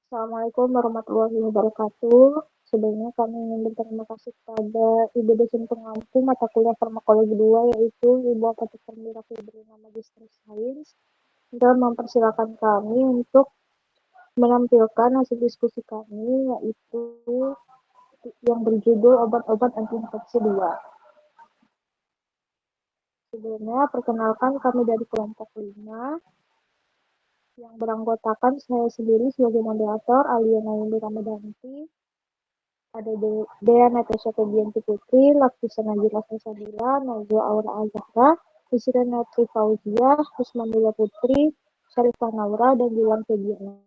Assalamualaikum warahmatullahi wabarakatuh. Sebelumnya kami ingin berterima kasih kepada Ibu dosen pengampu mata kuliah farmakologi 2 yaitu Ibu Apoteker Permira Febrina Magister Sains dan mempersilakan kami untuk menampilkan hasil diskusi kami yaitu yang berjudul obat-obat anti infeksi 2. Sebelumnya perkenalkan kami dari kelompok 5 yang beranggotakan saya sendiri sebagai moderator Aliana Yindi Ramadanti, ada Dea Natasha Febianti Putri, Laktisa Najila Salsabila, Najwa Aura Azahra, Yusra Natri Fauzia, Husmanila Putri, Syarifah Naura, dan Jiwan Febiana.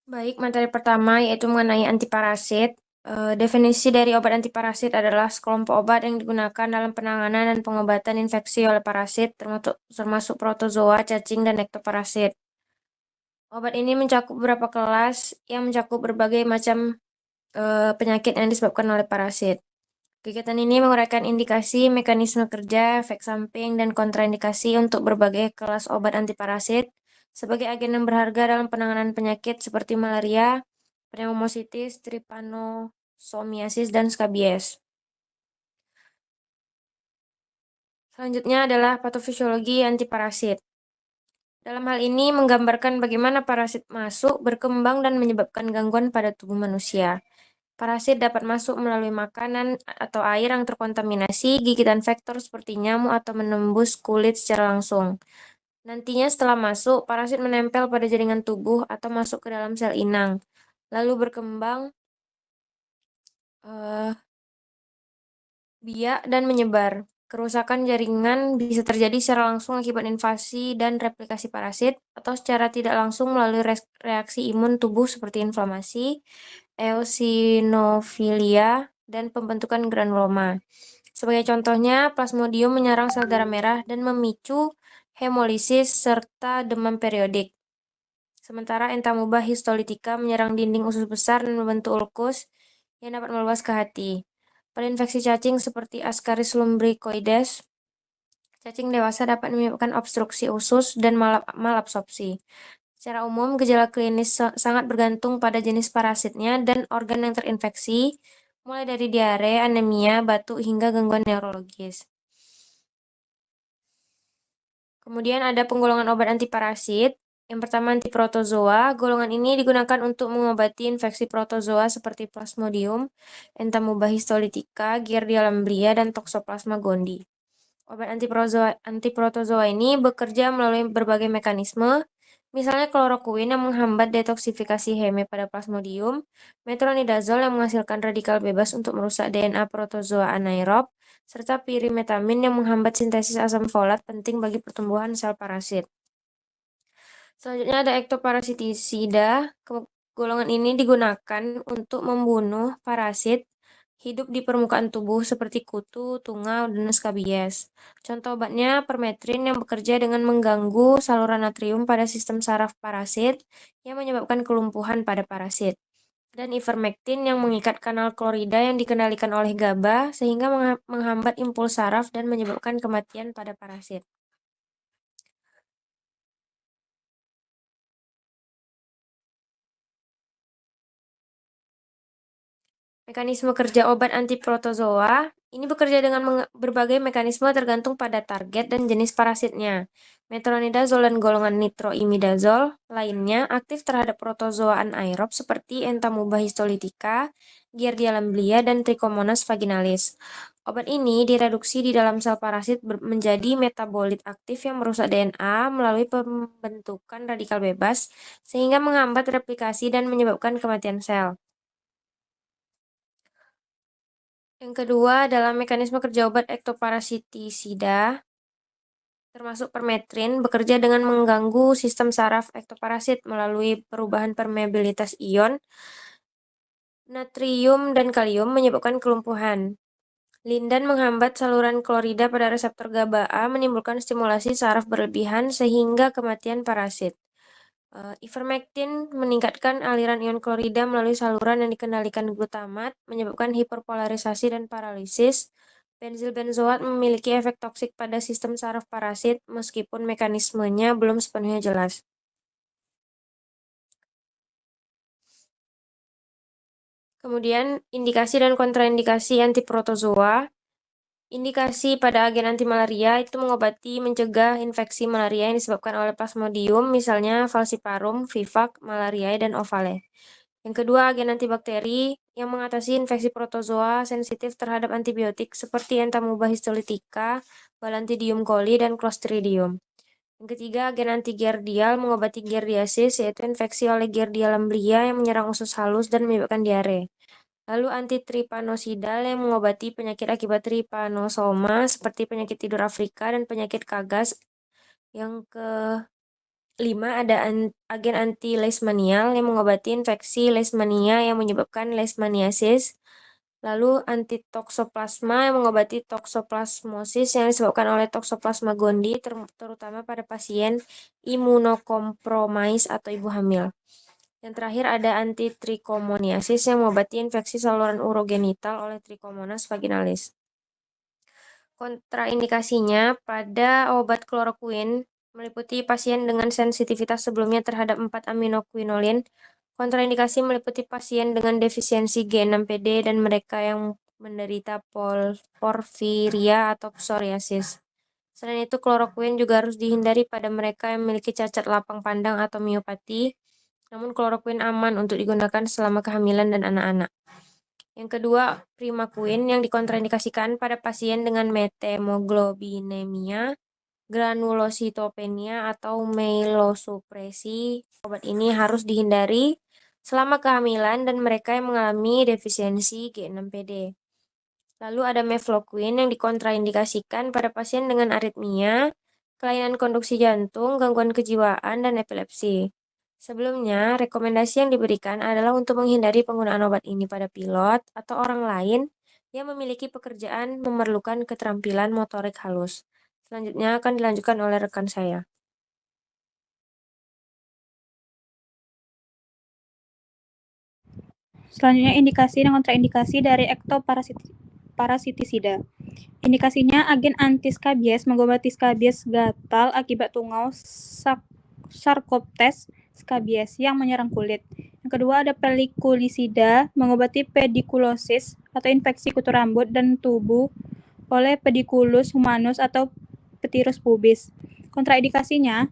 Baik, materi pertama yaitu mengenai antiparasit. Definisi dari obat antiparasit adalah sekelompok obat yang digunakan dalam penanganan dan pengobatan infeksi oleh parasit, termasuk protozoa, cacing, dan ektoparasit. Obat ini mencakup beberapa kelas yang mencakup berbagai macam penyakit yang disebabkan oleh parasit. Kegiatan ini menguraikan indikasi, mekanisme kerja, efek samping, dan kontraindikasi untuk berbagai kelas obat antiparasit sebagai agen yang berharga dalam penanganan penyakit seperti malaria, pneumositis, trypanosomiasis, dan skabies. Selanjutnya adalah patofisiologi antiparasit. Dalam hal ini menggambarkan bagaimana parasit masuk, berkembang, dan menyebabkan gangguan pada tubuh manusia. Parasit dapat masuk melalui makanan atau air yang terkontaminasi, gigitan vektor seperti nyamuk, atau menembus kulit secara langsung. Nantinya setelah masuk, parasit menempel pada jaringan tubuh atau masuk ke dalam sel inang, lalu berkembang biak dan menyebar. Kerusakan jaringan bisa terjadi secara langsung akibat invasi dan replikasi parasit, atau secara tidak langsung melalui reaksi imun tubuh seperti inflamasi, eosinofilia, dan pembentukan granuloma. Sebagai contohnya, Plasmodium menyerang sel darah merah dan memicu hemolisis serta demam periodik. Sementara Entamuba histolitika menyerang dinding usus besar dan membentuk ulkus yang dapat meluas ke hati. Pada infeksi cacing seperti Ascaris lumbricoides, cacing dewasa dapat menyebabkan obstruksi usus dan malabsorpsi. Secara umum, gejala klinis sangat bergantung pada jenis parasitnya dan organ yang terinfeksi, mulai dari diare, anemia, batuk, hingga gangguan neurologis. Kemudian ada penggolongan obat antiparasit. Yang pertama antiprotozoa. Golongan ini digunakan untuk mengobati infeksi protozoa seperti Plasmodium, Entamuba histolytica, Giardia lamblia, dan Toxoplasma gondii. Obat antiprotozoa ini bekerja melalui berbagai mekanisme, misalnya klorokuin yang menghambat detoksifikasi heme pada Plasmodium, metronidazol yang menghasilkan radikal bebas untuk merusak DNA protozoa anaerob, serta pirimetamin yang menghambat sintesis asam folat penting bagi pertumbuhan sel parasit. Selanjutnya ada ektoparasitisida. Golongan ini digunakan untuk membunuh parasit hidup di permukaan tubuh seperti kutu, tungau, dan skabies. Contoh obatnya permetrin yang bekerja dengan mengganggu saluran natrium pada sistem saraf parasit yang menyebabkan kelumpuhan pada parasit. Dan ivermectin yang mengikat kanal klorida yang dikendalikan oleh GABA sehingga menghambat impuls saraf dan menyebabkan kematian pada parasit. Mekanisme kerja obat antiprotozoa ini bekerja dengan berbagai mekanisme tergantung pada target dan jenis parasitnya. Metronidazol dan golongan nitroimidazol lainnya aktif terhadap protozoa anaerob seperti Entamuba histolytica, Giardia lamblia, dan Trichomonas vaginalis. Obat ini direduksi di dalam sel parasit menjadi metabolit aktif yang merusak DNA melalui pembentukan radikal bebas sehingga menghambat replikasi dan menyebabkan kematian sel. Yang kedua adalah mekanisme kerja obat ektoparasitisida, termasuk permetrin, bekerja dengan mengganggu sistem saraf ektoparasit melalui perubahan permeabilitas ion, natrium dan kalium menyebabkan kelumpuhan. Lindan menghambat saluran klorida pada reseptor GABA-A, menimbulkan stimulasi saraf berlebihan sehingga kematian parasit. Ivermectin meningkatkan aliran ion klorida melalui saluran yang dikendalikan glutamat, menyebabkan hiperpolarisasi dan paralisis, Benzilbenzoat memiliki efek toksik pada sistem saraf parasit meskipun mekanismenya belum sepenuhnya jelas. Kemudian, indikasi dan kontraindikasi antiprotozoa. Indikasi pada agen antimalaria itu mengobati mencegah infeksi malaria yang disebabkan oleh Plasmodium, misalnya Falciparum, Vivax, malariae, dan Ovale. Yang kedua, agen antibakteri yang mengatasi infeksi protozoa sensitif terhadap antibiotik seperti Entamuba histolytica, Balantidium coli, dan Clostridium. Yang ketiga, agen antigiardial mengobati giardiasis, yaitu infeksi oleh Giardia lamblia yang menyerang usus halus dan menyebabkan diare. Lalu antitrypanosidal yang mengobati penyakit akibat trypanosoma seperti penyakit tidur Afrika dan penyakit Kagas. Yang kelima ada agen anti-leishmanial yang mengobati infeksi leishmania yang menyebabkan leishmaniasis. Lalu antitoxoplasma yang mengobati toxoplasmosis yang disebabkan oleh Toxoplasma gondii terutama pada pasien imunokompromis atau ibu hamil. Yang terakhir ada antitrichomoniasis yang mengobati infeksi saluran urogenital oleh Trichomonas vaginalis. Kontraindikasinya pada obat kloroquine meliputi pasien dengan sensitivitas sebelumnya terhadap 4 aminoquinolin. Kontraindikasi meliputi pasien dengan defisiensi G6PD dan mereka yang menderita porfiria atau psoriasis. Selain itu, kloroquine juga harus dihindari pada mereka yang memiliki cacat lapang pandang atau miopati. Namun kloroquine aman untuk digunakan selama kehamilan dan anak-anak. Yang kedua, primaquine yang dikontraindikasikan pada pasien dengan metemoglobinemia, granulositopenia, atau myelosupresi. Obat ini harus dihindari selama kehamilan dan mereka yang mengalami defisiensi G6PD. Lalu ada mefloquine yang dikontraindikasikan pada pasien dengan aritmia, kelainan konduksi jantung, gangguan kejiwaan, dan epilepsi. Sebelumnya, rekomendasi yang diberikan adalah untuk menghindari penggunaan obat ini pada pilot atau orang lain yang memiliki pekerjaan memerlukan keterampilan motorik halus. Selanjutnya akan dilanjutkan oleh rekan saya. Selanjutnya, indikasi dan kontraindikasi dari ektoparasitisida. Indikasinya, agen anti-skabies mengobati skabies gatal akibat tungau Sarcoptes scabies yang menyerang kulit. Yang kedua ada pelikulisida mengobati pediculosis atau infeksi kutu rambut dan tubuh oleh Pediculus humanus atau Pteris pubis. Kontraindikasinya,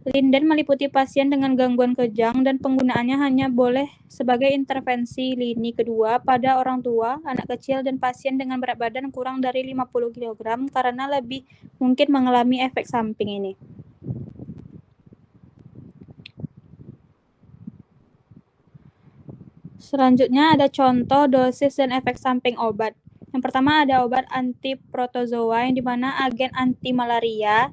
linden meliputi pasien dengan gangguan kejang dan penggunaannya hanya boleh sebagai intervensi lini kedua pada orang tua, anak kecil, dan pasien dengan berat badan kurang dari 50 kg karena lebih mungkin mengalami efek samping ini. Selanjutnya ada contoh dosis dan efek samping obat. Yang pertama ada obat antiprotozoa yang dimana agen anti-malaria.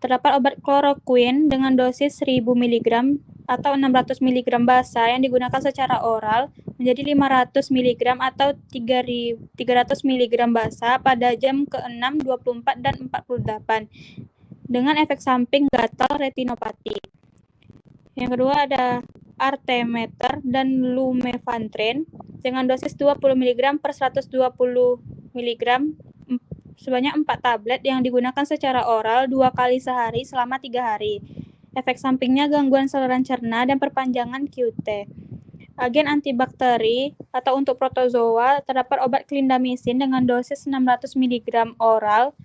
Terdapat obat kloroquine dengan dosis 1000 mg atau 600 mg basa yang digunakan secara oral menjadi 500 mg atau 300 mg basa pada jam ke-6, 24, dan 48 dengan efek samping gatal retinopati. Yang kedua ada artemether dan lumefantrine dengan dosis 20 mg per 120 mg sebanyak 4 tablet yang digunakan secara oral 2 kali sehari selama 3 hari. Efek sampingnya gangguan saluran cerna dan perpanjangan QT. Agen antibakteri atau untuk protozoa terdapat obat clindamycin dengan dosis 600 mg oral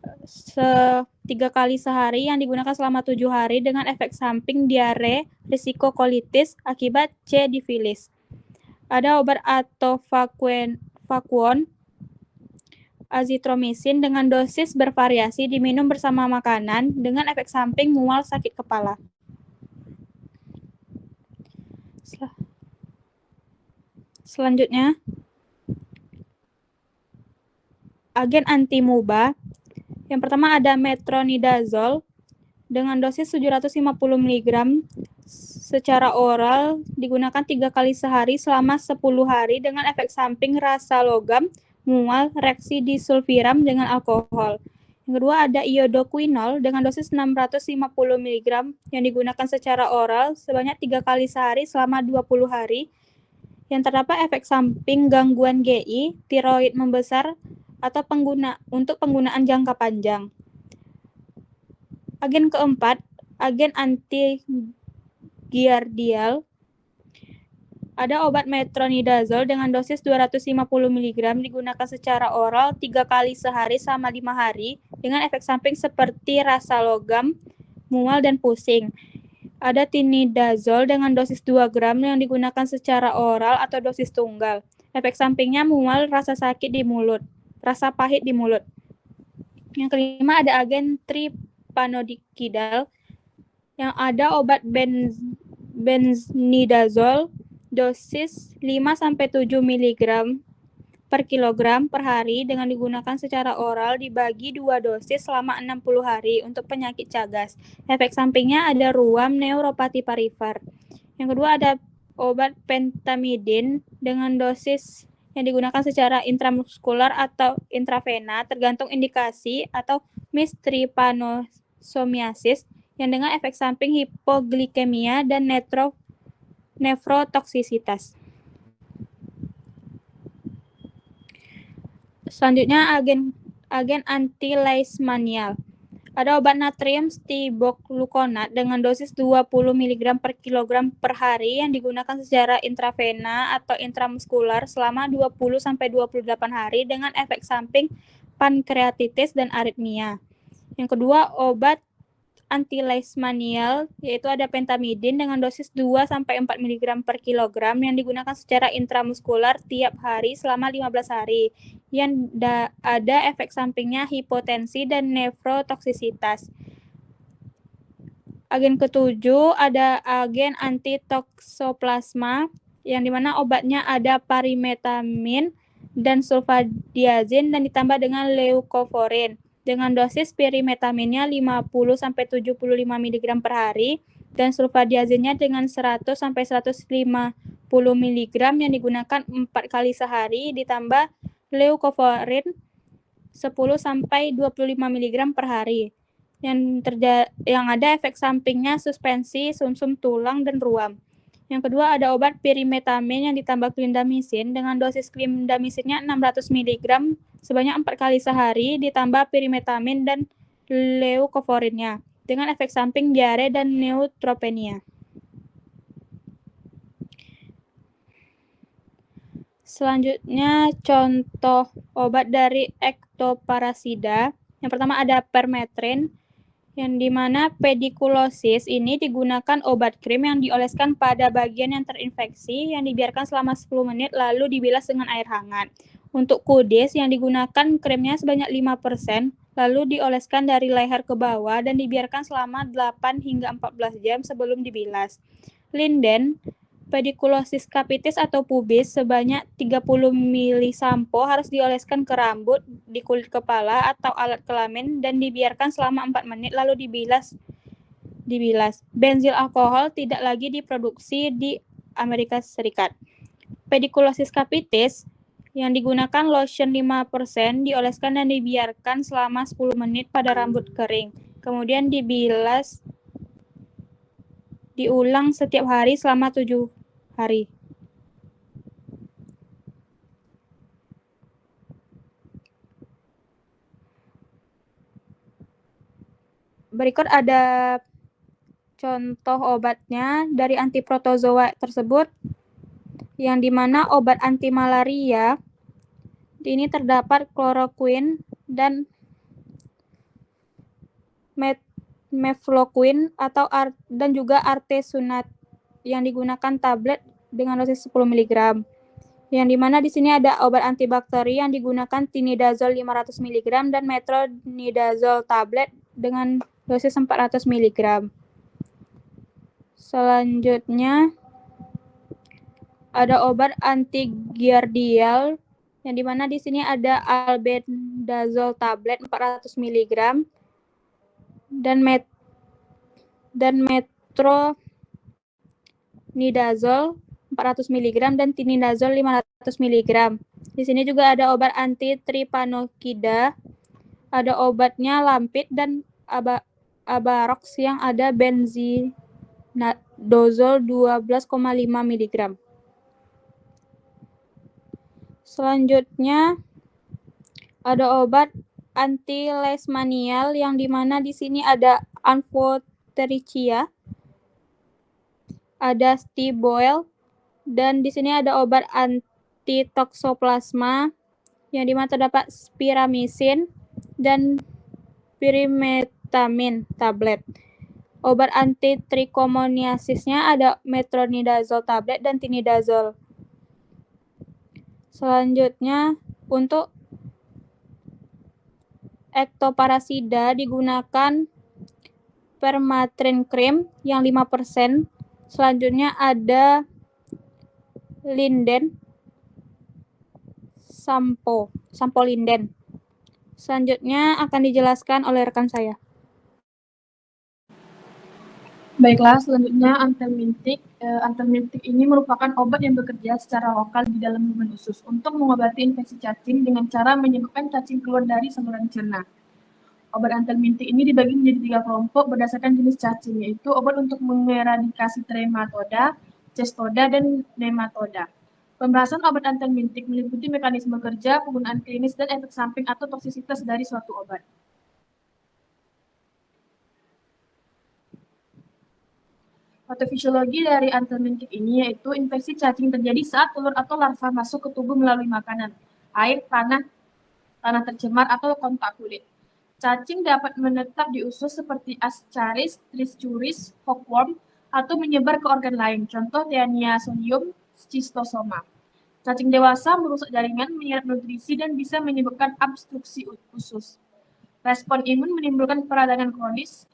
3 kali sehari yang digunakan selama 7 hari dengan efek samping diare, risiko colitis akibat C. difficile. Ada obat atovaquone azitromisin dengan dosis bervariasi diminum bersama makanan dengan efek samping mual sakit kepala. Selanjutnya, agen anti-muba. Yang pertama ada metronidazole dengan dosis 750 mg secara oral digunakan 3 kali sehari selama 10 hari dengan efek samping rasa logam, mual, reaksi disulfiram dengan alkohol. Yang kedua ada iodoquinol dengan dosis 650 mg yang digunakan secara oral sebanyak 3 kali sehari selama 20 hari. Yang terdapat efek samping gangguan GI, tiroid membesar, atau untuk penggunaan jangka panjang. Agen keempat, agen anti-giardial. Ada obat metronidazole dengan dosis 250 mg digunakan secara oral 3 kali sehari selama 5 hari dengan efek samping seperti rasa logam, mual, dan pusing. Ada tinidazole dengan dosis 2 gram yang digunakan secara oral atau dosis tunggal. Efek sampingnya mual, rasa sakit di mulut, rasa pahit di mulut. Yang kelima ada agen tripanodikidal yang ada obat benzidazole dosis 5-7 mg per kilogram per hari dengan digunakan secara oral dibagi 2 dosis selama 60 hari untuk penyakit Chagas. Efek sampingnya ada ruam, neuropati parifar. Yang kedua ada obat pentamidin dengan dosis yang digunakan secara intramuskular atau intravena tergantung indikasi atau trypanosomiasis yang dengan efek samping hipoglikemia dan nefrotoksisitas. Selanjutnya agen anti-leishmanial. Ada obat natrium stibogluconat dengan dosis 20 mg per kilogram per hari yang digunakan secara intravena atau intramuskular selama 20-28 hari dengan efek samping pankreatitis dan aritmia. Yang kedua, obat anti-leishmanial yaitu ada pentamidin dengan dosis 2-4 mg per kilogram yang digunakan secara intramuskular tiap hari selama 15 hari yang ada efek sampingnya hipotensi dan nefrotoksisitas. Agen ketujuh ada agen antitoksoplasma yang dimana obatnya ada parimetamin dan sulfadiazin dan ditambah dengan leukovorin. Dengan dosis pirimetaminnya 50-75 mg per hari dan sulfadiazinnya dengan 100-150 mg yang digunakan 4 kali sehari ditambah leukovorin 10-25 mg per hari. Yang ada efek sampingnya suspensi sumsum tulang dan ruam. Yang kedua ada obat pirimetamin yang ditambah clindamycin dengan dosis clindamycinnya 600 mg sebanyak 4 kali sehari ditambah pirimetamin dan leukovorinnya dengan efek samping diare dan neutropenia. Selanjutnya contoh obat dari ektoparasida. Yang pertama ada permetrin yang dimana pediculosis ini digunakan obat krim yang dioleskan pada bagian yang terinfeksi yang dibiarkan selama 10 menit lalu dibilas dengan air hangat. Untuk kudis yang digunakan krimnya sebanyak 5% lalu dioleskan dari leher ke bawah dan dibiarkan selama 8 hingga 14 jam sebelum dibilas. Linden pediculosis capitis atau pubis sebanyak 30 ml sampo harus dioleskan ke rambut, di kulit kepala atau alat kelamin dan dibiarkan selama 4 menit lalu dibilas. Benzil alkohol tidak lagi diproduksi di Amerika Serikat. Pediculosis capitis yang digunakan lotion 5% dioleskan dan dibiarkan selama 10 menit pada rambut kering. Kemudian dibilas diulang setiap hari selama 7 hari. Berikut ada contoh obatnya dari antiprotozoa tersebut, yang dimana obat anti malaria ini terdapat kloroquine dan mefloquine dan juga artesunate yang digunakan tablet dengan dosis 10 mg. Yang dimana di sini ada obat antibakteri yang digunakan tinidazole 500 mg dan metronidazole tablet dengan dosis 400 mg. Selanjutnya ada obat antigiardial yang dimana di sini ada albendazole tablet 400 mg dan metronidazole 400 mg dan tinidazole 500 mg. Di sini juga ada obat anti tripanokida, ada obatnya lampit dan Abarox yang ada benzidazole 12,5 mg. Selanjutnya Ada obat anti-leishmanial yang dimana di sini ada Amphotericea, ada Stiboil, dan di sini ada obat anti-toxoplasma yang dimana terdapat spiramycin dan pyrimethamine tablet. Obat anti trichomoniasisnya ada metronidazole tablet dan tinidazole. Selanjutnya, untuk ektoparasida digunakan permethrin cream yang 5%. Selanjutnya ada linden, sampo linden. Selanjutnya akan dijelaskan oleh rekan saya. Baiklah, selanjutnya antelmintik. Antelmintik ini merupakan obat yang bekerja secara lokal di dalam lubang usus untuk mengobati infeksi cacing dengan cara menyebabkan cacing keluar dari saluran cerna. Obat antelmintik ini dibagi menjadi 3 kelompok berdasarkan jenis cacing, yaitu obat untuk mengeradikasi trematoda, cestoda, dan nematoda. Pembahasan obat antelmintik meliputi mekanisme kerja, penggunaan klinis, dan efek samping atau toksisitas dari suatu obat. Patofisiologi dari antelmintik ini yaitu infeksi cacing terjadi saat telur atau larva masuk ke tubuh melalui makanan, air, tanah tercemar, atau kontak kulit. Cacing dapat menetap di usus seperti Ascaris, Trichuris, hookworm, atau menyebar ke organ lain, contoh Taeniasonium schistosoma. Cacing dewasa merusak jaringan, menyerap nutrisi, dan bisa menyebabkan obstruksi usus. Respon imun menimbulkan peradangan kronis,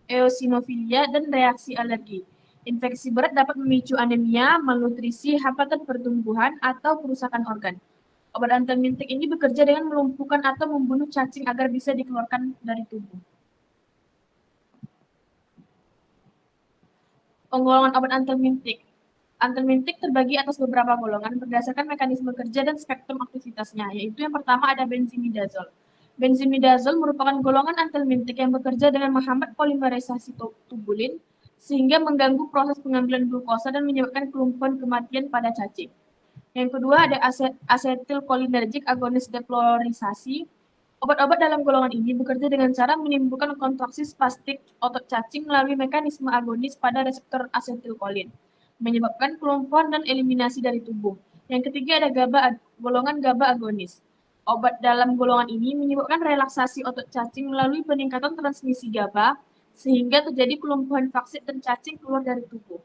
eosinofilia, dan reaksi alergi. Infeksi berat dapat memicu anemia, malnutrisi, hambatan pertumbuhan, atau kerusakan organ. Obat antelmintik ini bekerja dengan melumpuhkan atau membunuh cacing agar bisa dikeluarkan dari tubuh. Penggolongan obat antelmintik. Antelmintik terbagi atas beberapa golongan berdasarkan mekanisme kerja dan spektrum aktivitasnya, yaitu yang pertama ada benzimidazole. Benzimidazole merupakan golongan antelmintik yang bekerja dengan menghambat polimerisasi tubulin sehingga mengganggu proses pengambilan glukosa dan menyebabkan kelumpuhan kematian pada cacing. Yang kedua ada asetilkolinergik agonis depolarisasi. Obat-obat dalam golongan ini bekerja dengan cara menimbulkan kontraksi spastik otot cacing melalui mekanisme agonis pada reseptor asetilkolin, menyebabkan kelumpuhan dan eliminasi dari tubuh. Yang ketiga ada golongan GABA agonis. Obat dalam golongan ini menyebabkan relaksasi otot cacing melalui peningkatan transmisi GABA, sehingga terjadi kelumpuhan vaksin dan cacing keluar dari tubuh.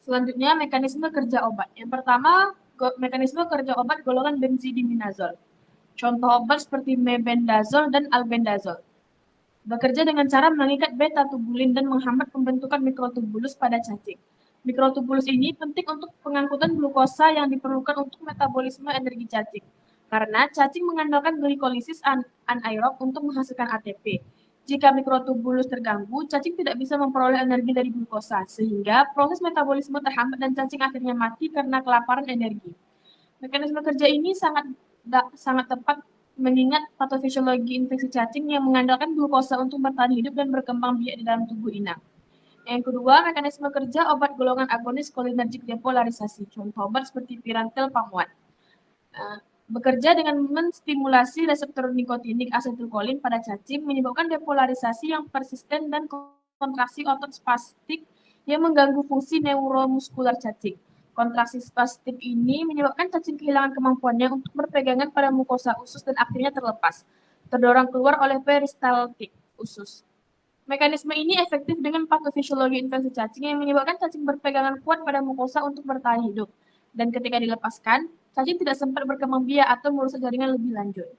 Selanjutnya, mekanisme kerja obat. Yang pertama, mekanisme kerja obat golongan benzodiazepine. Contoh obat seperti mebendazole dan albendazole. Bekerja dengan cara mengikat beta-tubulin dan menghambat pembentukan mikrotubulus pada cacing. Mikrotubulus ini penting untuk pengangkutan glukosa yang diperlukan untuk metabolisme energi cacing, karena cacing mengandalkan glikolisis anaerob untuk menghasilkan ATP. Jika mikrotubulus terganggu, cacing tidak bisa memperoleh energi dari glukosa, sehingga proses metabolisme terhambat dan cacing akhirnya mati karena kelaparan energi. Mekanisme kerja ini sangat tepat mengingat patofisiologi infeksi cacing yang mengandalkan glukosa untuk bertahan hidup dan berkembang biak di dalam tubuh inang. Yang kedua, mekanisme kerja obat golongan agonis kolinergik depolarisasi. Contoh obat seperti pirantel pamuat. Bekerja dengan menstimulasi reseptor nikotinik asetilkolin pada cacing, menyebabkan depolarisasi yang persisten dan kontraksi otot spastik yang mengganggu fungsi neuromuskular cacing. Kontraksi spastik ini menyebabkan cacing kehilangan kemampuannya untuk berpegangan pada mukosa usus dan akhirnya terlepas, terdorong keluar oleh peristaltik usus. Mekanisme ini efektif dengan patofisiologi infeksi cacing yang menyebabkan cacing berpegangan kuat pada mukosa untuk bertahan hidup. Dan ketika dilepaskan, cacing tidak sempat berkembang biak atau merusak jaringan lebih lanjut.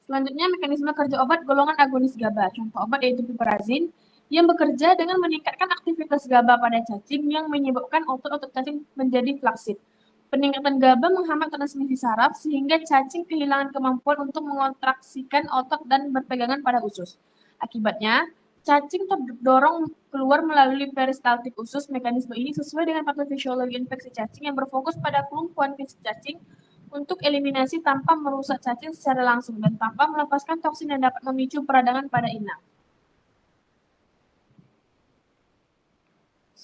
Selanjutnya, mekanisme kerja obat golongan agonis GABA. Contoh obat yaitu piperazin yang bekerja dengan meningkatkan aktivitas GABA pada cacing yang menyebabkan otot-otot cacing menjadi flaksib. Peningkatan GABA menghambat transmisi saraf sehingga cacing kehilangan kemampuan untuk mengontraksikan otot dan berpegangan pada usus. Akibatnya, cacing terdorong keluar melalui peristaltik usus. Mekanisme ini sesuai dengan patofisiologi infeksi cacing yang berfokus pada kelumpuhan fisik cacing untuk eliminasi tanpa merusak cacing secara langsung dan tanpa melepaskan toksin yang dapat memicu peradangan pada inang.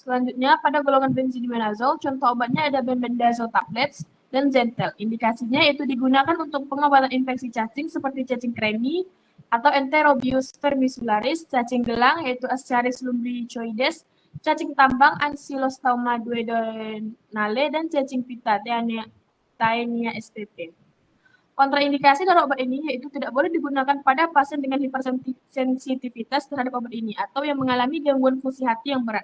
Selanjutnya, pada golongan benzodiazepam, contoh obatnya ada bembedazool tablets dan Zental. Indikasinya yaitu digunakan untuk pengobatan infeksi cacing seperti cacing kremi atau Enterobius vermicularis, cacing gelang yaitu Ascaris lumbricoides, cacing tambang Ancylostoma duodenale, dan cacing pita Taenia spp. Kontraindikasi dari obat ini yaitu tidak boleh digunakan pada pasien dengan hipersensitivitas terhadap obat ini atau yang mengalami gangguan fungsi hati yang berat.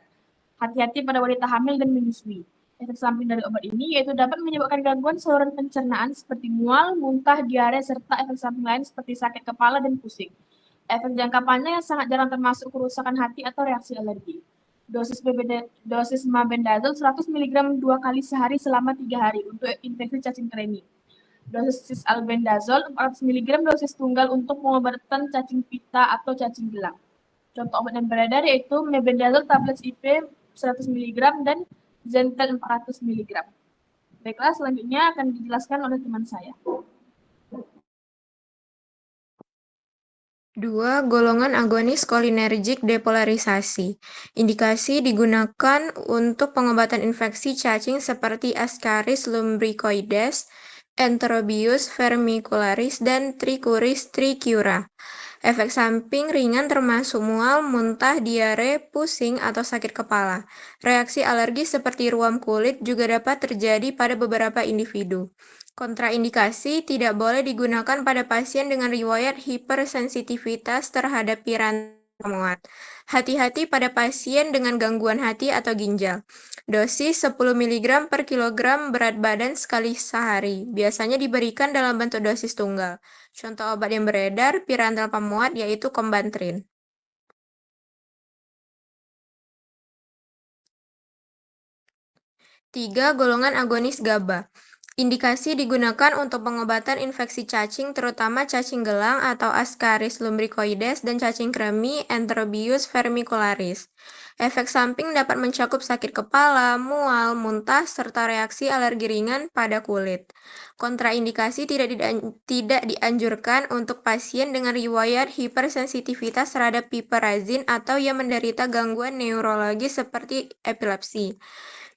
Hati-hati pada wanita hamil dan menyusui. Efek samping dari obat ini yaitu dapat menyebabkan gangguan saluran pencernaan seperti mual, muntah, diare, serta efek samping lain seperti sakit kepala dan pusing. Efek jangka panjang yang sangat jarang termasuk kerusakan hati atau reaksi alergi. Dosis mebendazole 100 mg 2 kali sehari selama 3 hari untuk infeksi cacing kremi. Dosis albendazole 400 mg dosis tunggal untuk pengobatan cacing pita atau cacing gelang. Contoh obat yang beredar yaitu mebendazole tablets IP 100 mg dan Zental 400 mg. Baiklah, selanjutnya akan dijelaskan oleh teman saya. 2. Golongan agonis kolinergik depolarisasi. Indikasi digunakan untuk pengobatan infeksi cacing seperti Ascaris lumbricoides, Enterobius vermicularis, dan Trichuris trichiura. Efek samping ringan termasuk mual, muntah, diare, pusing, atau sakit kepala. Reaksi alergi seperti ruam kulit juga dapat terjadi pada beberapa individu. Kontraindikasi tidak boleh digunakan pada pasien dengan riwayat hipersensitivitas terhadap piranti muat. Hati-hati pada pasien dengan gangguan hati atau ginjal. Dosis 10 mg per kilogram berat badan sekali sehari. Biasanya diberikan dalam bentuk dosis tunggal. Contoh obat yang beredar, pirantel pemuat, yaitu Combantrin. 3. Golongan agonis GABA. Indikasi digunakan untuk pengobatan infeksi cacing, terutama cacing gelang atau Ascaris lumbricoides dan cacing kremi Enterobius vermicularis. Efek samping dapat mencakup sakit kepala, mual, muntah, serta reaksi alergi ringan pada kulit. Kontraindikasi tidak dianjurkan untuk pasien dengan riwayat hipersensitivitas terhadap piperazin atau yang menderita gangguan neurologi seperti epilepsi.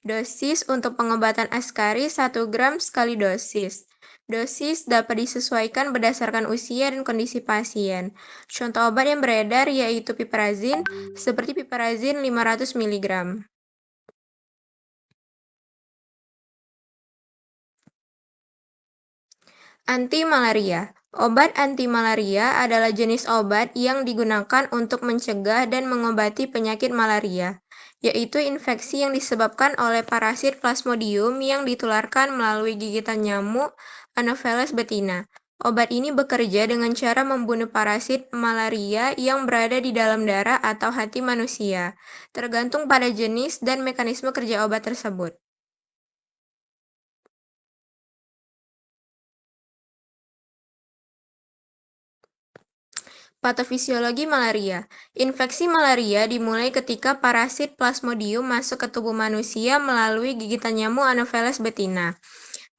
Dosis untuk pengobatan Ascaris 1 gram sekali dosis. Dosis dapat disesuaikan berdasarkan usia dan kondisi pasien. Contoh obat yang beredar yaitu piperazin, seperti piperazin 500 mg. Anti-malaria. Obat anti-malaria adalah jenis obat yang digunakan untuk mencegah dan mengobati penyakit malaria, yaitu infeksi yang disebabkan oleh parasit Plasmodium yang ditularkan melalui gigitan nyamuk Anopheles betina. Obat ini bekerja dengan cara membunuh parasit malaria yang berada di dalam darah atau hati manusia, tergantung pada jenis dan mekanisme kerja obat tersebut. Patofisiologi malaria. Infeksi malaria dimulai ketika parasit Plasmodium masuk ke tubuh manusia melalui gigitan nyamuk Anopheles betina.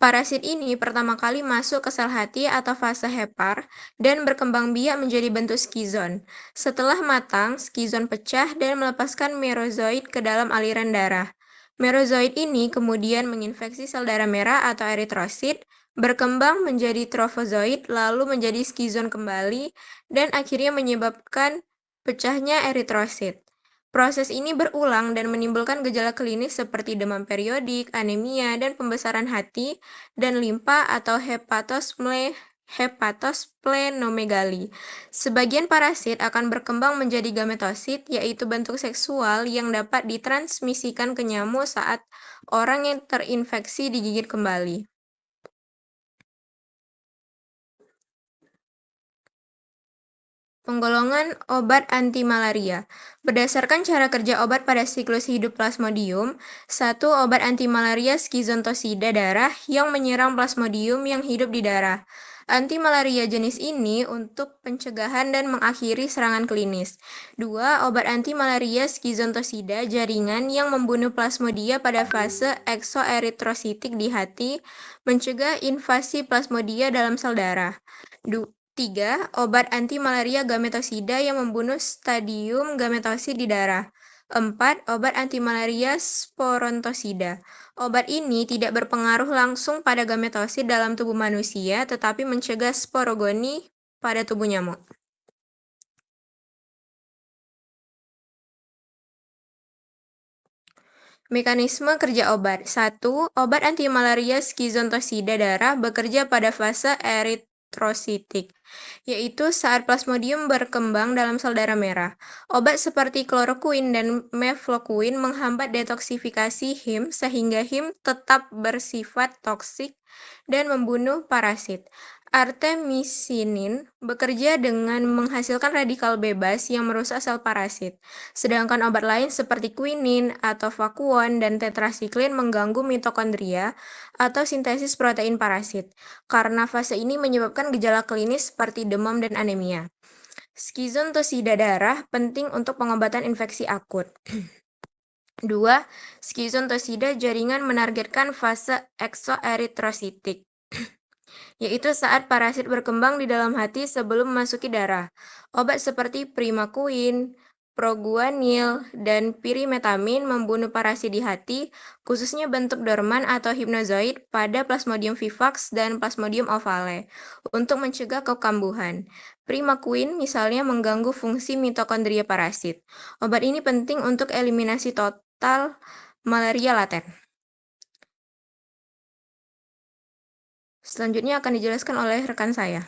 Parasit ini pertama kali masuk ke sel hati atau fase hepar dan berkembang biak menjadi bentuk skizon. Setelah matang, skizon pecah dan melepaskan merozoid ke dalam aliran darah. Merozoid ini kemudian menginfeksi sel darah merah atau eritrosit, berkembang menjadi trofozoid, lalu menjadi skizon kembali, dan akhirnya menyebabkan pecahnya eritrosit. Proses ini berulang dan menimbulkan gejala klinis seperti demam periodik, anemia, dan pembesaran hati dan limpa atau hepatosplenomegali. Sebagian parasit akan berkembang menjadi gametosit, yaitu bentuk seksual yang dapat ditransmisikan ke nyamuk saat orang yang terinfeksi digigit kembali. Penggolongan obat anti-malaria. Berdasarkan cara kerja obat pada siklus hidup Plasmodium, 1. Obat anti-malaria skizontosida darah yang menyerang Plasmodium yang hidup di darah. Anti-malaria jenis ini untuk pencegahan dan mengakhiri serangan klinis. 2. Obat anti-malaria skizontosida jaringan yang membunuh plasmodia pada fase eksoeritrositik di hati, mencegah invasi plasmodia dalam sel darah. 3. Obat anti-malaria gametosida yang membunuh stadium gametosit di darah. 4. Obat antimalaria sporontosida. Obat ini tidak berpengaruh langsung pada gametosit dalam tubuh manusia, tetapi mencegah sporogoni pada tubuh nyamuk. Mekanisme kerja obat. 1. Obat antimalaria skizontosida darah bekerja pada fase eritrositik, yaitu saat plasmodium berkembang dalam sel darah merah. Obat seperti klorokuin dan meflokuin menghambat detoksifikasi HIM sehingga HIM tetap bersifat toksik dan membunuh parasit. Artemisinin bekerja dengan menghasilkan radikal bebas yang merusak sel parasit. Sedangkan obat lain seperti quinin atau vakuon dan tetrasiklin mengganggu mitokondria atau sintesis protein parasit. Karena fase ini menyebabkan gejala klinis seperti demam dan anemia. Skizontosida darah penting untuk pengobatan infeksi akut. 2. Skizontosida jaringan menargetkan fase eksoeritrositik, yaitu saat parasit berkembang di dalam hati sebelum memasuki darah. Obat seperti primaquine, proguanil, dan pirimetamin membunuh parasit di hati, khususnya bentuk dorman atau hipnozoid pada Plasmodium vivax dan Plasmodium ovale, untuk mencegah kekambuhan. Primaquine misalnya mengganggu fungsi mitokondria parasit. Obat ini penting untuk eliminasi total malaria laten. Selanjutnya akan dijelaskan oleh rekan saya.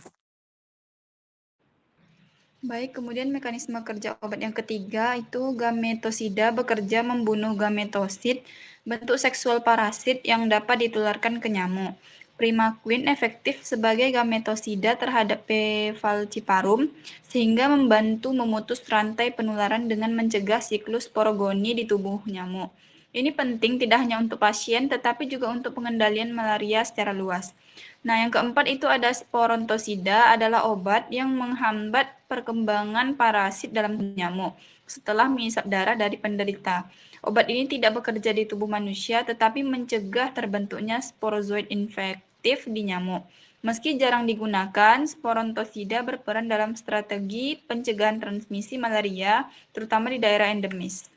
Baik, kemudian mekanisme kerja obat yang ketiga itu gametosida bekerja membunuh gametosit, bentuk seksual parasit yang dapat ditularkan ke nyamuk. Primaquine efektif sebagai gametosida terhadap P. falciparum sehingga membantu memutus rantai penularan dengan mencegah siklus porogoni di tubuh nyamuk. Ini penting tidak hanya untuk pasien tetapi juga untuk pengendalian malaria secara luas. Nah, yang keempat itu ada sporontosida adalah obat yang menghambat perkembangan parasit dalam nyamuk setelah mengisap darah dari penderita. Obat ini tidak bekerja di tubuh manusia tetapi mencegah terbentuknya sporozoid infektif di nyamuk. Meski jarang digunakan, sporontosida berperan dalam strategi pencegahan transmisi malaria, terutama di daerah endemis.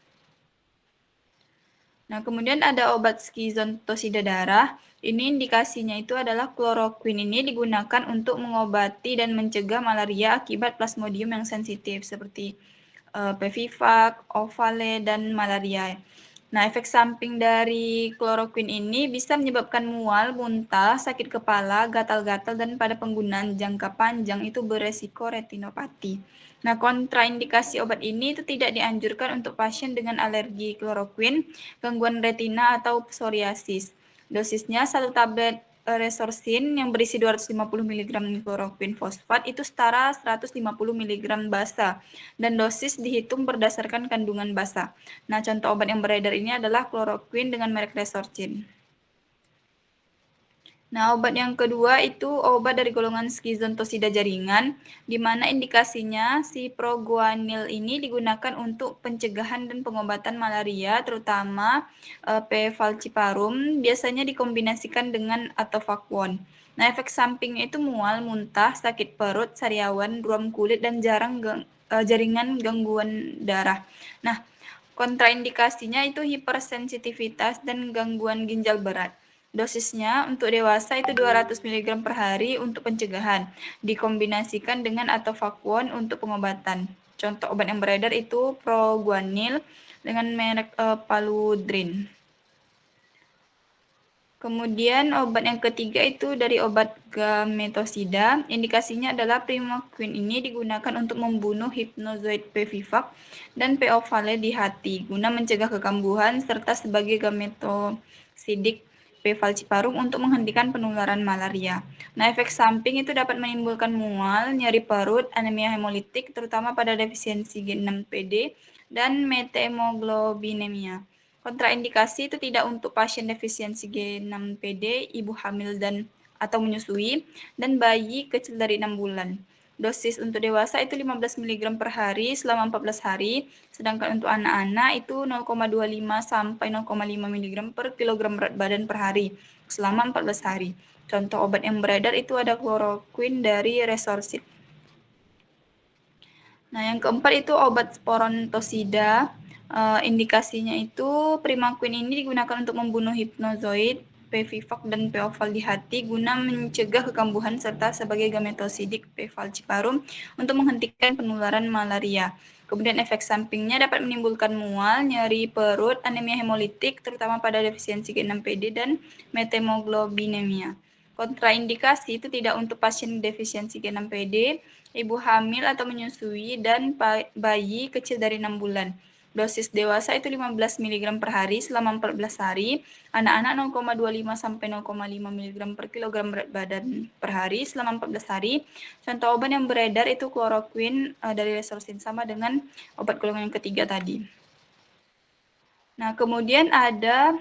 Nah, kemudian ada obat skizontosida darah. Ini indikasinya itu adalah kloroquine ini digunakan untuk mengobati dan mencegah malaria akibat plasmodium yang sensitif seperti PVivax, ovale, dan malaria. Nah, efek samping dari kloroquine ini bisa menyebabkan mual, muntah, sakit kepala, gatal-gatal, dan pada penggunaan jangka panjang itu beresiko retinopati. Nah, kontraindikasi obat ini itu tidak dianjurkan untuk pasien dengan alergi kloroquine, gangguan retina, atau psoriasis. Dosisnya 1 tablet resorsin yang berisi 250 mg kloroquine fosfat itu setara 150 mg basa dan dosis dihitung berdasarkan kandungan basa. Nah, contoh obat yang beredar ini adalah kloroquine dengan merek resorsin. Nah, obat yang kedua itu obat dari golongan skizontosida jaringan, di mana indikasinya si proguanil ini digunakan untuk pencegahan dan pengobatan malaria, terutama P. falciparum, biasanya dikombinasikan dengan atovaquone. Nah, efek sampingnya itu mual, muntah, sakit perut, sariawan, ruam kulit, dan jaringan gangguan darah. Nah, kontraindikasinya itu hipersensitivitas dan gangguan ginjal berat. Dosisnya untuk dewasa itu 200 mg per hari untuk pencegahan, dikombinasikan dengan atovaquone untuk pengobatan. Contoh obat yang beredar itu proguanil dengan merek Paludrin. Kemudian obat yang ketiga itu dari obat gametosida, indikasinya adalah primaquine ini digunakan untuk membunuh hipnozoid P. vivax dan P. ovale di hati guna mencegah kekambuhan serta sebagai gametosidik P. falciparum untuk menghentikan penularan malaria. Nah, efek samping itu dapat menimbulkan mual, nyeri perut, anemia hemolitik terutama pada defisiensi G6PD dan methemoglobinemia. Kontraindikasi itu tidak untuk pasien defisiensi G6PD, ibu hamil dan atau menyusui, dan bayi kecil dari 6 bulan. Dosis untuk dewasa itu 15 mg per hari selama 14 hari, sedangkan untuk anak-anak itu 0,25 sampai 0,5 mg per kilogram berat badan per hari selama 14 hari. Contoh obat yang beredar itu ada kloroquine dari resorsin. Nah, yang keempat itu obat sporontosida. Indikasinya itu primaquine ini digunakan untuk membunuh hipnozoid, P-Vivac dan P. ovaldihati guna mencegah kekambuhan serta sebagai gametosidik P. falciparum untuk menghentikan penularan malaria. Kemudian efek sampingnya dapat menimbulkan mual, nyeri perut, anemia hemolitik terutama pada defisiensi G6PD dan metemoglobinemia. Kontraindikasi itu tidak untuk pasien defisiensi G6PD, ibu hamil atau menyusui, dan bayi kecil dari 6 bulan. Dosis dewasa itu 15 mg per hari selama 14 hari, anak-anak 0,25 sampai 0,5 mg per kilogram berat badan per hari selama 14 hari. Contoh obat yang beredar itu chloroquine dari Resorsin sama dengan obat golongan yang ketiga tadi. Nah, kemudian ada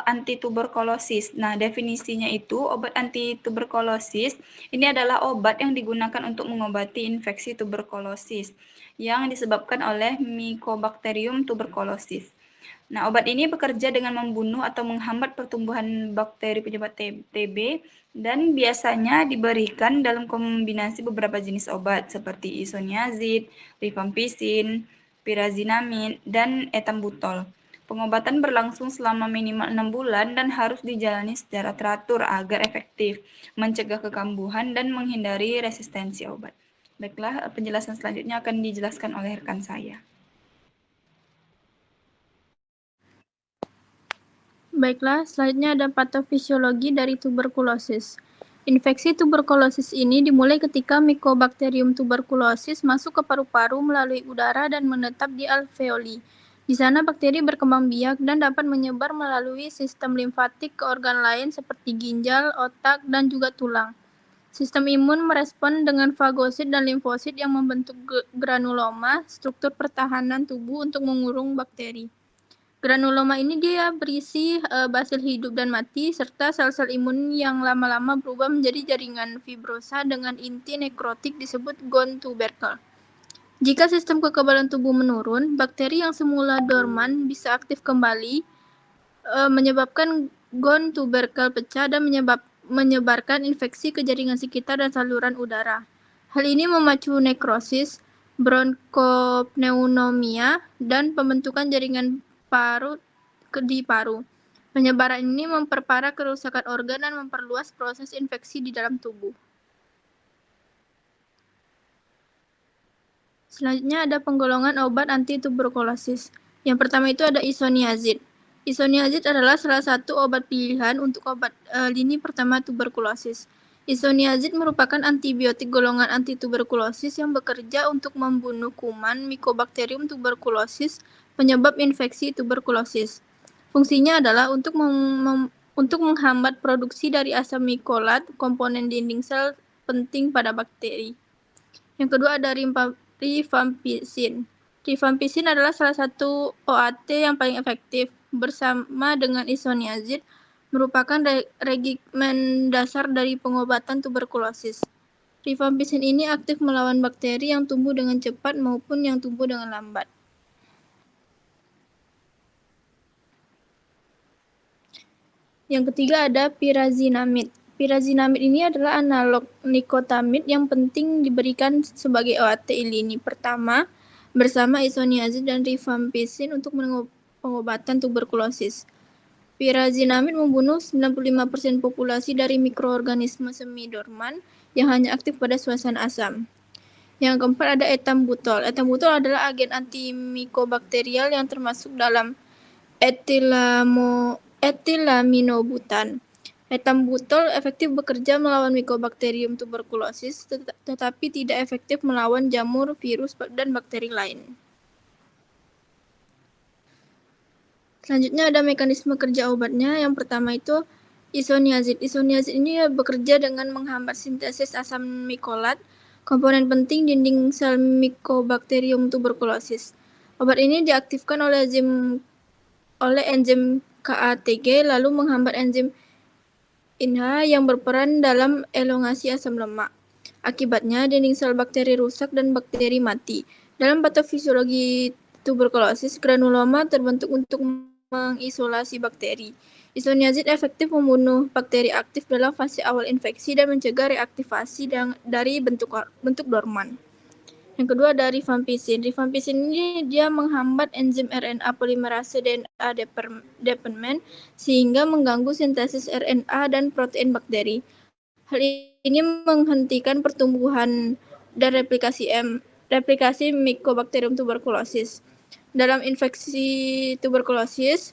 antituberkulosis. Nah, definisinya itu obat antituberkulosis ini adalah obat yang digunakan untuk mengobati infeksi tuberkulosis yang disebabkan oleh Mycobacterium tuberculosis. Nah, obat ini bekerja dengan membunuh atau menghambat pertumbuhan bakteri penyebab TB dan biasanya diberikan dalam kombinasi beberapa jenis obat seperti isoniazid, rifampicin, pyrazinamide, dan etambutol. Pengobatan berlangsung selama minimal 6 bulan dan harus dijalani secara teratur agar efektif, mencegah kekambuhan dan menghindari resistensi obat. Baiklah, penjelasan selanjutnya akan dijelaskan oleh rekan saya. Baiklah, selanjutnya ada patofisiologi dari tuberkulosis. Infeksi tuberkulosis ini dimulai ketika Mycobacterium tuberculosis masuk ke paru-paru melalui udara dan menetap di alveoli. Di sana bakteri berkembang biak dan dapat menyebar melalui sistem limfatik ke organ lain seperti ginjal, otak, dan juga tulang. Sistem imun merespon dengan fagosit dan limfosit yang membentuk granuloma, struktur pertahanan tubuh untuk mengurung bakteri. Granuloma ini dia berisi basil hidup dan mati, serta sel-sel imun yang lama-lama berubah menjadi jaringan fibrosa dengan inti nekrotik disebut gon tubercle. Jika sistem kekebalan tubuh menurun, bakteri yang semula dorman bisa aktif kembali, menyebabkan gon tubercle pecah dan menyebarkan infeksi ke jaringan sekitar dan saluran udara. Hal ini memacu nekrosis, bronkopneumonia, dan pembentukan jaringan paru di paru. Penyebaran ini memperparah kerusakan organ dan memperluas proses infeksi di dalam tubuh. Selanjutnya ada penggolongan obat anti-tuberkulosis. Yang pertama itu ada isoniazid. Isoniazid adalah salah satu obat pilihan untuk obat lini pertama tuberkulosis. Isoniazid merupakan antibiotik golongan antituberkulosis yang bekerja untuk membunuh kuman Mycobacterium tuberculosis penyebab infeksi tuberkulosis. Fungsinya adalah untuk menghambat produksi dari asam mikolat, komponen dinding sel penting pada bakteri. Yang kedua ada rifampicin. Rifampicin adalah salah satu OAT yang paling efektif. Bersama dengan isoniazid, merupakan regimen dasar dari pengobatan tuberkulosis. Rifampicin ini aktif melawan bakteri yang tumbuh dengan cepat maupun yang tumbuh dengan lambat. Yang ketiga ada pyrazinamide. Pyrazinamide ini adalah analog nikotamid yang penting diberikan sebagai OAT lini pertama bersama isoniazid dan rifampicin untuk pengobatan tuberkulosis. Pyrazinamide membunuh 95% populasi dari mikroorganisme semi-dorman yang hanya aktif pada suasana asam. Yang keempat ada etambutol. Etambutol adalah agen antimikobakterial yang termasuk dalam etilaminobutan. Etambutol efektif bekerja melawan Mycobacterium tuberculosis, tetapi tidak efektif melawan jamur, virus, dan bakteri lain. Selanjutnya ada mekanisme kerja obatnya. Yang pertama itu isoniazid. Isoniazid ini bekerja dengan menghambat sintesis asam mikolat, komponen penting dinding sel Mycobacterium tuberculosis. Obat ini diaktifkan oleh enzim KATG lalu menghambat enzim INHA yang berperan dalam elongasi asam lemak. Akibatnya, dinding sel bakteri rusak dan bakteri mati. Dalam patofisiologi tuberkulosis, granuloma terbentuk untuk mengisolasi bakteri. Isoniazid efektif membunuh bakteri aktif dalam fase awal infeksi dan mencegah reaktivasi dari bentuk dorman. Yang kedua ada rifampisin. Rifampisin ini dia menghambat enzim RNA polimerase DNA depermen sehingga mengganggu sintesis RNA dan protein bakteri. Hal ini menghentikan pertumbuhan dan replikasi Mycobacterium tuberculosis. Dalam infeksi tuberkulosis,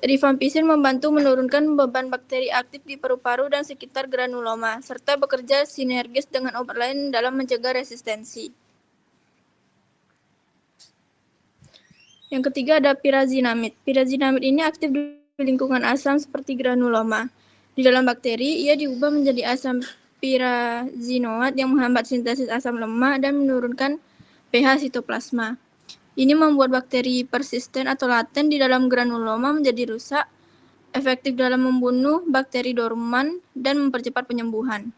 rifampisin membantu menurunkan beban bakteri aktif di paru-paru dan sekitar granuloma, serta bekerja sinergis dengan obat lain dalam mencegah resistensi. Yang ketiga ada pirazinamid. Pirazinamid ini aktif di lingkungan asam seperti granuloma. Di dalam bakteri, ia diubah menjadi asam pirazinoat yang menghambat sintesis asam lemak dan menurunkan pH sitoplasma. Ini membuat bakteri persisten atau laten di dalam granuloma menjadi rusak, efektif dalam membunuh bakteri dorman, dan mempercepat penyembuhan.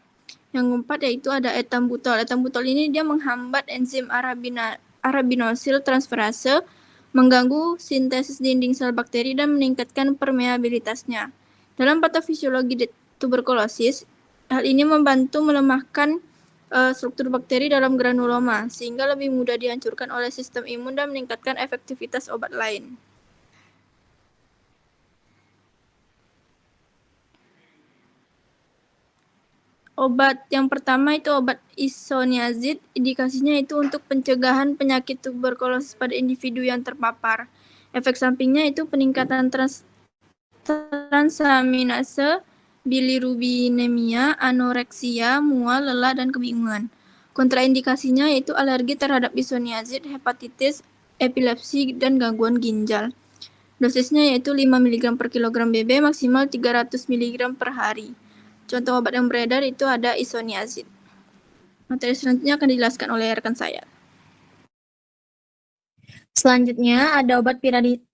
Yang keempat yaitu ada etambutol. Etambutol ini dia menghambat enzim arabinosil transferase, mengganggu sintesis dinding sel bakteri dan meningkatkan permeabilitasnya. Dalam patofisiologi tuberkulosis, hal ini membantu melemahkan struktur bakteri dalam granuloma sehingga lebih mudah dihancurkan oleh sistem imun dan meningkatkan efektivitas obat lain. Obat yang pertama itu obat isoniazid, indikasinya itu untuk pencegahan penyakit tuberkulosis pada individu yang terpapar. Efek sampingnya itu peningkatan transaminase, bilirubinemia, anoreksia, mual, lelah, dan kebingungan. Kontraindikasinya yaitu alergi terhadap isoniazid, hepatitis, epilepsi, dan gangguan ginjal. Dosisnya yaitu 5 mg per kilogram BB, maksimal 300 mg per hari. Contoh obat yang beredar itu ada isoniazid. Materi selanjutnya akan dijelaskan oleh rekan saya. Selanjutnya ada obat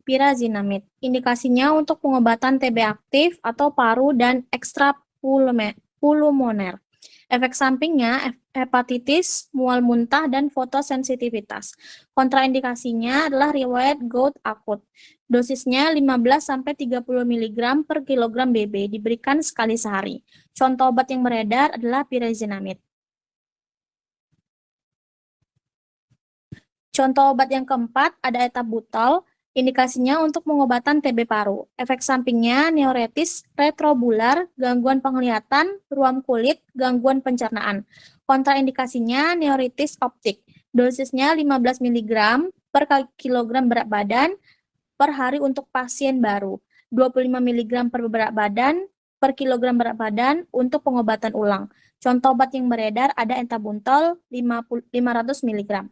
pirazinamid. Indikasinya untuk pengobatan TB aktif atau paru dan ekstrapulmoner. Efek sampingnya hepatitis, mual muntah, dan fotosensitivitas. Kontraindikasinya adalah riwayat gout akut. Dosisnya 15-30 mg per kilogram BB, diberikan sekali sehari. Contoh obat yang beredar adalah pirazinamid. Contoh obat yang keempat ada etambutol, indikasinya untuk pengobatan TB paru. Efek sampingnya neuretis, retrobular, gangguan penglihatan, ruam kulit, gangguan pencernaan. Kontraindikasinya neuritis optik. Dosisnya 15 mg per kilogram berat badan per hari untuk pasien baru. 25 mg per berat badan per kilogram berat badan untuk pengobatan ulang. Contoh obat yang beredar ada etambutol 500 mg.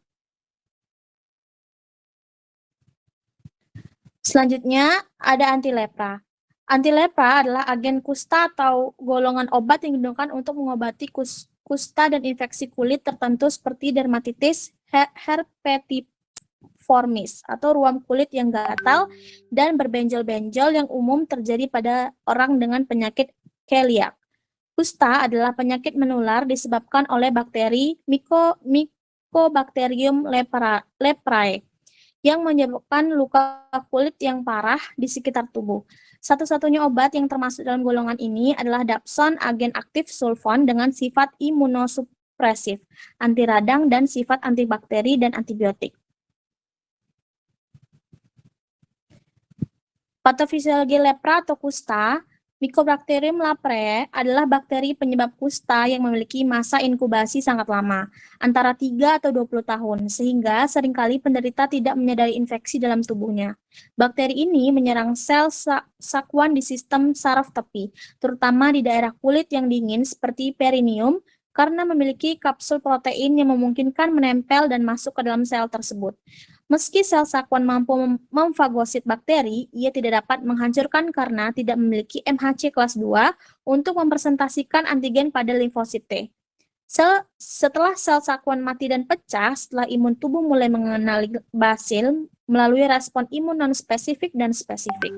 Selanjutnya ada antilepra. Antilepra adalah agen kusta atau golongan obat yang digunakan untuk mengobati kusta dan infeksi kulit tertentu seperti dermatitis herpetiformis atau ruam kulit yang gatal dan berbenjol-benjol yang umum terjadi pada orang dengan penyakit celiac. Kusta adalah penyakit menular disebabkan oleh bakteri Mycobacterium leprae yang menyebabkan luka kulit yang parah di sekitar tubuh. Satu-satunya obat yang termasuk dalam golongan ini adalah dapson, agen aktif sulfon dengan sifat imunosupresif, anti radang, dan sifat antibakteri dan antibiotik. Patofisiologi lepra atau kusta, Mycobacterium leprae adalah bakteri penyebab kusta yang memiliki masa inkubasi sangat lama, antara 3 atau 20 tahun, sehingga seringkali penderita tidak menyadari infeksi dalam tubuhnya. Bakteri ini menyerang sel sakuan di sistem saraf tepi, terutama di daerah kulit yang dingin seperti perineum, karena memiliki kapsul protein yang memungkinkan menempel dan masuk ke dalam sel tersebut. Meski sel sakuan mampu memfagosit bakteri, ia tidak dapat menghancurkan karena tidak memiliki MHC kelas 2 untuk mempresentasikan antigen pada limfosit T. Setelah sel sakuan mati dan pecah, setelah imun tubuh mulai mengenali basil melalui respon imun non-spesifik dan spesifik.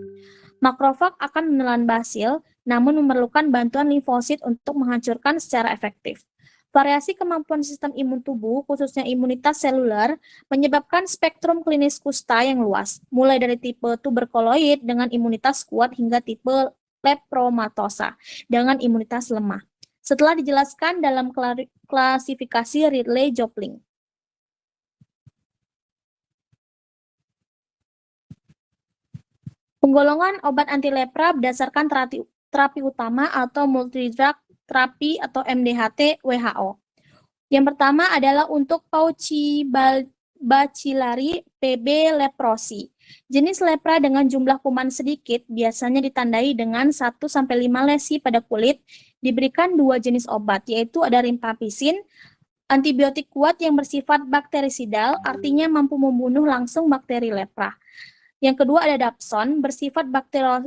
Makrofag akan menelan basil, namun memerlukan bantuan limfosit untuk menghancurkan secara efektif. Variasi kemampuan sistem imun tubuh, khususnya imunitas seluler, menyebabkan spektrum klinis kusta yang luas, mulai dari tipe tuberkuloid dengan imunitas kuat hingga tipe lepromatosa dengan imunitas lemah. setelah dijelaskan dalam klasifikasi Ridley-Joplin. Penggolongan obat anti lepra berdasarkan terapi utama atau multidrug terapi atau MDHT WHO. Yang pertama adalah untuk Paucibacillari PB leprosi. Jenis lepra dengan jumlah kuman sedikit biasanya ditandai dengan 1-5 lesi pada kulit. Diberikan 2 jenis obat, yaitu ada rifampicin, antibiotik kuat yang bersifat bakterisidal, artinya mampu membunuh langsung bakteri lepra. Yang kedua ada dapson, bersifat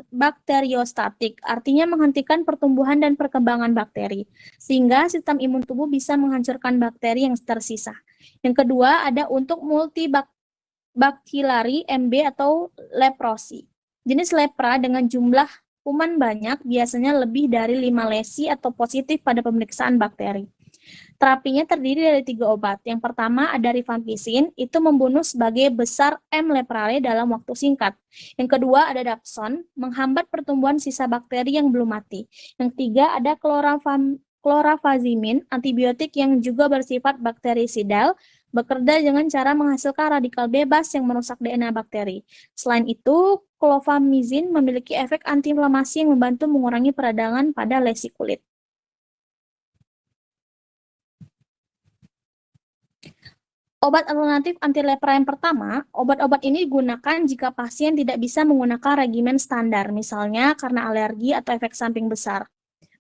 bakteriostatik, artinya menghentikan pertumbuhan dan perkembangan bakteri, sehingga sistem imun tubuh bisa menghancurkan bakteri yang tersisa. Yang kedua ada untuk multibacillari MB atau leprosi. Jenis lepra dengan jumlah kuman banyak biasanya lebih dari 5 lesi atau positif pada pemeriksaan bakteri. Terapinya terdiri dari 3 obat. Yang pertama ada rifampicin, itu membunuh sebagai besar M. leprae dalam waktu singkat. Yang kedua ada dapson, menghambat pertumbuhan sisa bakteri yang belum mati. Yang ketiga ada chlorphazimine, antibiotik yang juga bersifat bakterisidal, bekerja dengan cara menghasilkan radikal bebas yang merusak DNA bakteri. Selain itu, chlorphazimine memiliki efek antiinflamasi yang membantu mengurangi peradangan pada lesi kulit. Obat alternatif anti lepra yang pertama, obat-obat ini digunakan jika pasien tidak bisa menggunakan regimen standar, misalnya karena alergi atau efek samping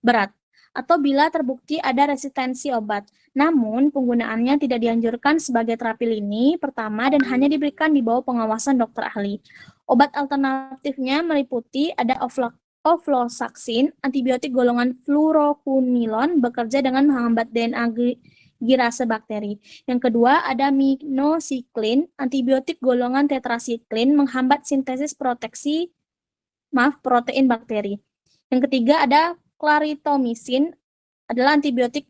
berat, atau bila terbukti ada resistensi obat. Namun, penggunaannya tidak dianjurkan sebagai terapi lini pertama dan hanya diberikan di bawah pengawasan dokter ahli. Obat alternatifnya meliputi ada ofloxacin, antibiotik golongan fluoroquinolone, bekerja dengan menghambat DNA girase bakteri. Yang kedua ada minocycline, antibiotik golongan tetrasiklin, menghambat sintesis protein bakteri. Yang ketiga ada clarithromycin, adalah antibiotik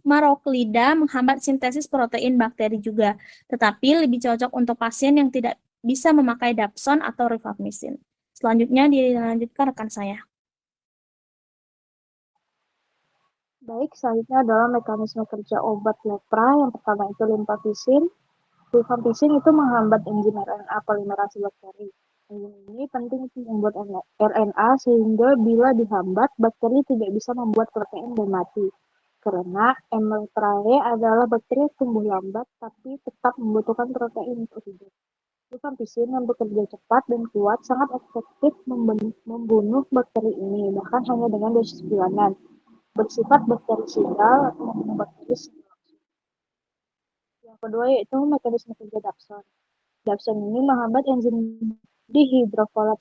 Maroclida, menghambat sintesis protein bakteri juga, tetapi lebih cocok untuk pasien yang tidak bisa memakai dapson atau rifampicin. Selanjutnya dilanjutkan rekan saya. Baik, selanjutnya adalah mekanisme kerja obat lepra. Yang pertama itu rifampicin. Rifampicin itu menghambat enzim RNA polimerase bakteri. Enzim ini penting untuk membuat RNA sehingga bila dihambat, bakteri tidak bisa membuat protein dan mati. Karena M. leprae adalah bakteri yang tumbuh lambat tapi tetap membutuhkan protein untuk hidup. Rifampicin yang bekerja cepat dan kuat sangat efektif membunuh bakteri ini, bahkan hanya dengan dosis bulanan. Bersifat bakterisidal atau membunuh bakteri secara langsung. Yang kedua yaitu mekanisme kerja dapson. Dapson ini menghambat enzim dihidrofolat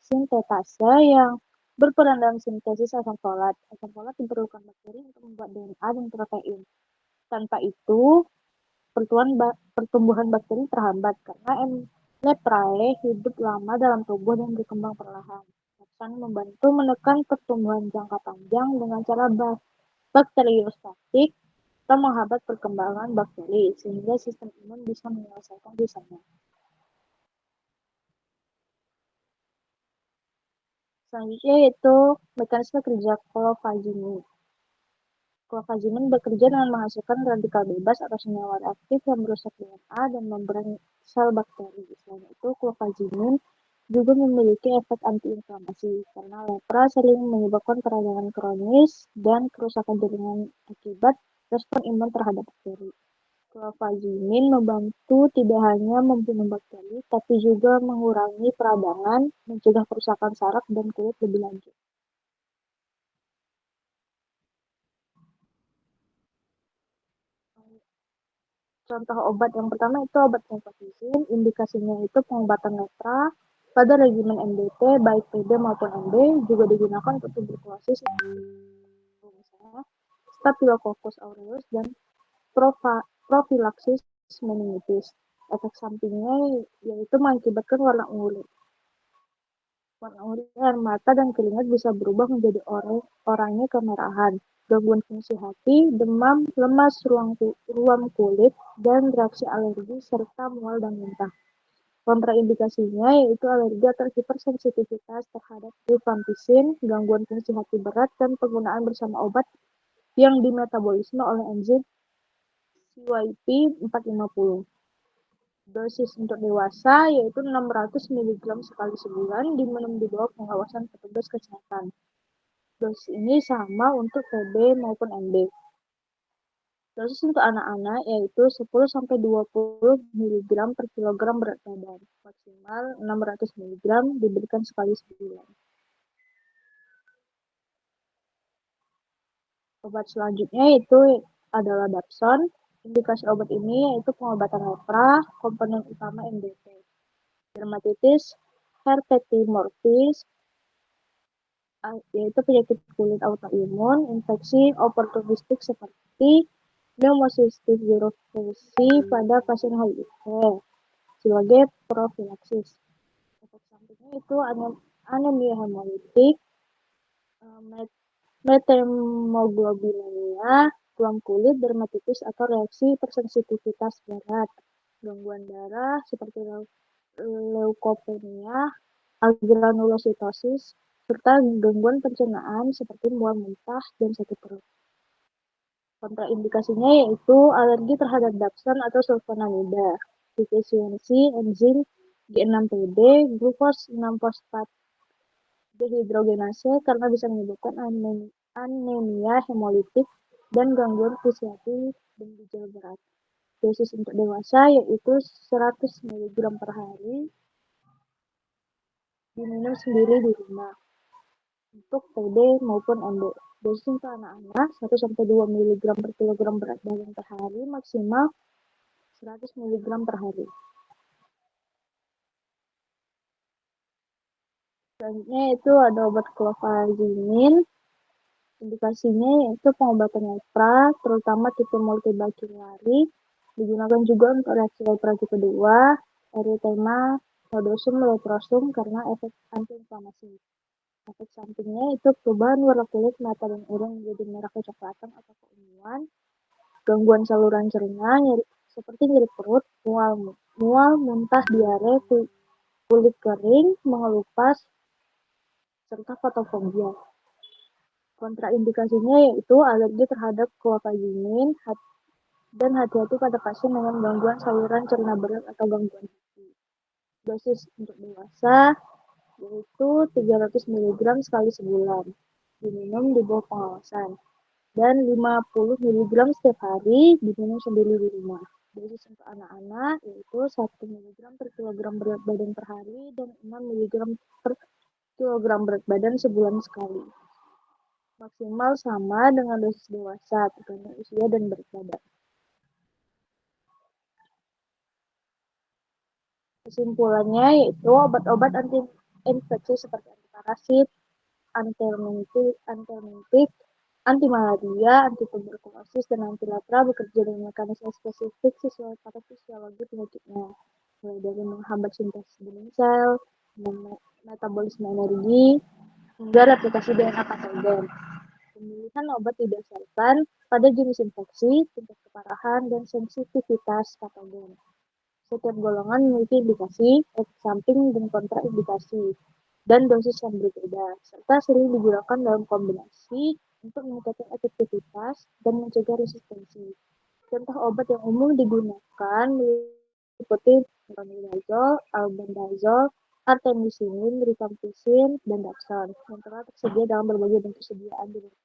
sintetase yang berperan dalam sintesis asam folat. Asam folat diperlukan bakteri untuk membuat DNA dan protein. Tanpa itu, pertumbuhan bakteri terhambat karena M. leprae hidup lama dalam tubuh dan berkembang perlahan. Dapson membantu menekan pertumbuhan jangka panjang dengan cara bakteriostatik atau menghambat perkembangan bakteri sehingga sistem imun bisa menyelesaikan sisanya. Selanjutnya yaitu mekanisme kerja chlorphazimine. Chlorphazimine bekerja dengan menghasilkan radikal bebas atau senyawa reaktif yang merusak DNA dan membran sel bakteri. Selain itu, chlorphazimine juga memiliki efek antiinflamasi karena lepra sering menyebabkan peradangan kronis dan kerusakan jaringan akibat respon imun terhadap bakteri. Chlorphazimine membantu tidak hanya membunuh bakteri, tapi juga mengurangi peradangan, mencegah kerusakan saraf dan kulit lebih lanjut. Contoh obat yang pertama itu obat rifampicin, indikasinya itu pengobatan lepra pada regimen MDT baik PB maupun MB, juga digunakan untuk tuberkulosis, misalnya Staphylococcus aureus dan profilaksis meningitis. Efek sampingnya yaitu mengakibatkan warna ungu air mata dan keringat bisa berubah menjadi oranye kemerahan, gangguan fungsi hati, demam, lemas ruam kulit, dan reaksi alergi serta mual dan muntah. Kontraindikasinya yaitu alergi atau hipersensitivitas terhadap rifampicin, gangguan fungsi hati berat, dan penggunaan bersama obat yang dimetabolisme oleh enzim CYP450. Dosis untuk dewasa yaitu 600 mg sekali sebulan diminum di bawah pengawasan petugas kesehatan. Dosis ini sama untuk TB maupun MD. Dosis untuk anak-anak yaitu 10-20 mg per kilogram berat badan, maksimal 600 mg diberikan sekali sebulan. Obat selanjutnya itu adalah Dapsone. Indikasi obat ini yaitu pengobatan lepra, komponen utama MDT, dermatitis herpetimorphis, yaitu penyakit kulit autoimun, infeksi oportunistik seperti pneumocystis jirovecii pada pasien HIV sebagai profilaksis. Efek sampingnya itu anemia hemolitik, metemoglobinemia, ruam kulit, dermatitis atau reaksi hipersensitivitas berat, gangguan darah seperti leukopenia, granulositosis, serta gangguan pencernaan seperti mual muntah dan sakit perut. Kontraindikasinya yaitu alergi terhadap Dapsone atau sulfonamida, defisiensi enzim G6PD, glukos 6-fosfat dehidrogenase karena bisa menyebabkan anemia hemolitik dan gangguan fungsi hati dan gejala berat. Dosis untuk dewasa yaitu 100 mg per hari diminum sendiri di rumah untuk TB maupun MD. Dosis untuk anak-anak 1-2 mg per kilogram berat badan per hari, maksimal 100 mg per hari. Selanjutnya itu ada obat clofazimine. Indikasinya yaitu pengobatan lepra, terutama tipe multibakteriari, digunakan juga untuk reaksi lepra tipe 2, erythema nodosum leprosum karena efek antiinflamasi. Efek sampingnya itu perubahan warna kulit, mata dan irung menjadi merah kecoklatan atau keunguan, gangguan saluran cerna, seperti nyeri perut, mual, muntah, diare, kulit kering, mengelupas, serta fotofobia. Kontraindikasinya yaitu alergi terhadap clofazimine dan hati-hati pada pasien dengan gangguan saluran cerna berat atau gangguan hati. Dosis untuk dewasa yaitu 300 mg sekali sebulan, diminum di bawah pengawasan, dan 50 mg setiap hari diminum sendiri di rumah. Dosis untuk anak-anak yaitu 1 mg per kilogram berat badan per hari dan 6 mg per kilogram berat badan sebulan sekali. Maksimal sama dengan dosis dewasa, tergantung usia dan berat badan. Kesimpulannya yaitu obat-obat anti-infeksi seperti antiparasit, antihelmintik, antimalaria, antituberkulosis, dan antilepra bekerja dengan mekanisme spesifik sesuai patofisiologi penyakitnya, mulai dari menghambat sintesis dinding sel, metabolisme energi, hingga replikasi DNA patogen. Pemilihan obat didasarkan pada jenis infeksi, tingkat keparahan, dan sensitivitas patogen. Setiap golongan memiliki indikasi, efek samping, dan kontraindikasi, dan dosis yang berbeda, serta sering digunakan dalam kombinasi untuk meningkatkan efektivitas dan mencegah resistensi. Contoh obat yang umum digunakan meliputi metronidazole, albendazole, artemisinin, rifampicin, dan Dapsone, yang telah tersedia dalam berbagai bentuk sediaan di pasaran.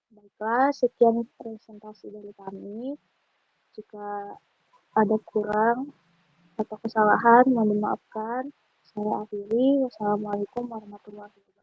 Baiklah, sekian presentasi dari kami. Jika ada kurang atau kesalahan, mohon dimaafkan. Saya akhiri. Wassalamualaikum warahmatullahi wabarakatuh.